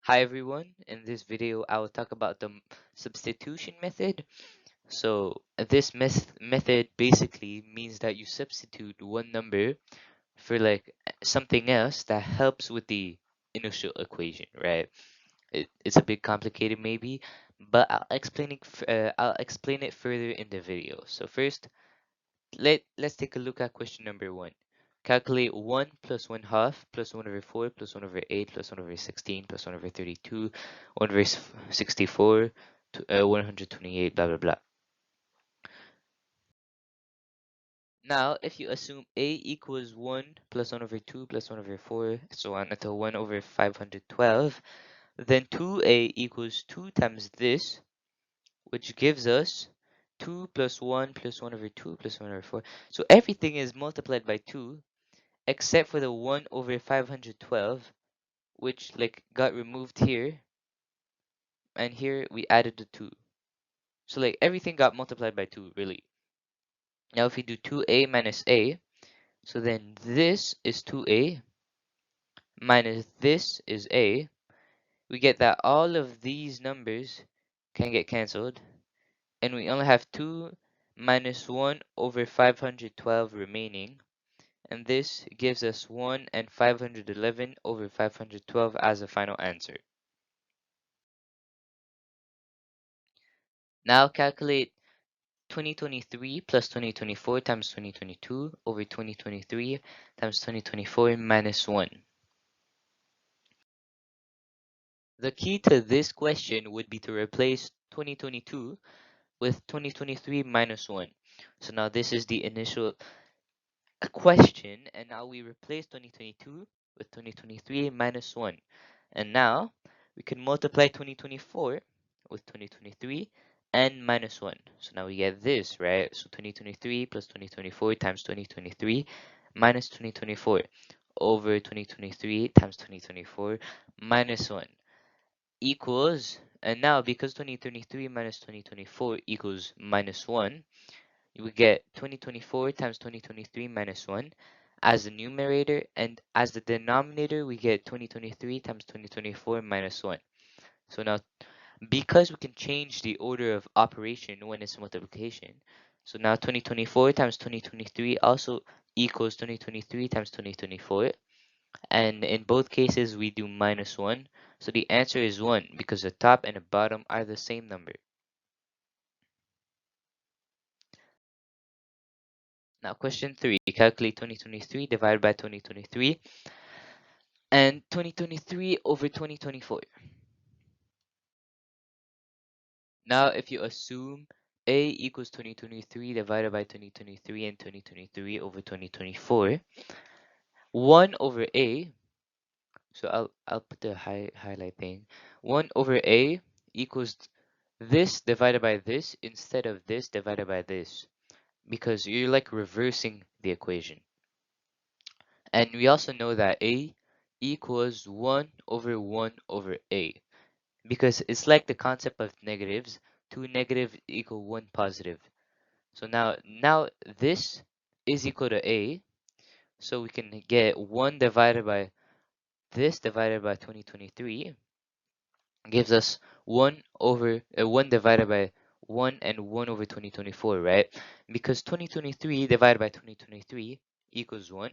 Hi everyone, in this video I will talk about the substitution method. So this method basically means that you substitute one number for like something else that helps with the initial equation, right? It's a bit complicated maybe, but I'll explain it further in the video. So first, let's take a look at question number 1. Calculate 1 plus 1 half plus 1 over 4 plus 1 over 8 plus 1 over 16 plus 1 over 32, 1 over 64, 128, blah, blah, blah. Now, if you assume a equals 1 plus 1 over 2 plus 1 over 4, so on until 1 over 512, then 2a equals 2 times this, which gives us 2 plus 1 plus 1 over 2 plus 1 over 4. So everything is multiplied by 2, except for the 1 over 512, which like got removed here, and here we added the 2. So like everything got multiplied by 2 really. Now if we do 2a minus a, so then this is 2a minus this is a, we get that all of these numbers can get cancelled, and we only have 2 minus 1 over 512 remaining, and this gives us 1 and 511 over 512 as a final answer. Now calculate 2023 plus 2024 times 2022 over 2023 times 2024 minus 1. The key to this question would be to replace 2022 with 2023 minus 1. So now this is the initial question, and now we replace 2022 with 2023 minus 1. And now we can multiply 2024 with 2023 and minus 1. So now we get this, right? So 2023 plus 2024 times 2023 minus 2024 over 2023 times 2024 minus 1 equals, and now because 2023 minus 2024 equals minus 1, we get 2024 times 2023 minus 1 as the numerator, and as the denominator we get 2023 times 2024 minus 1. So now because we can change the order of operation when it's multiplication, so now 2024 times 2023 also equals 2023 times 2024, and in both cases we do minus 1, so the answer is 1 because the top and the bottom are the same number. Now question 3, calculate 2023 divided by 2023 and 2023 over 2024. Now if you assume a equals 2023 divided by 2023 and 2023 over 2024, 1 over a, so I'll put the highlight thing, 1 over a equals this divided by this instead of this divided by this, because you're like reversing the equation. And we also know that a equals 1 over 1 over a, because it's like the concept of negatives. 2 negative equal 1 positive. So now this is equal to a, so we can get 1 divided by this divided by 2023 gives us 1 divided by 1 and 1 over 2024, right? Because 2023 divided by 2023 equals 1,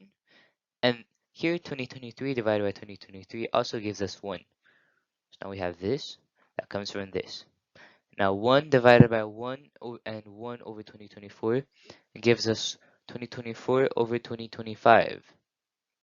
and here 2023 divided by 2023 also gives us 1. So now we have this that comes from this. Now 1 divided by 1 and 1 over 2024 gives us 2024 over 2025.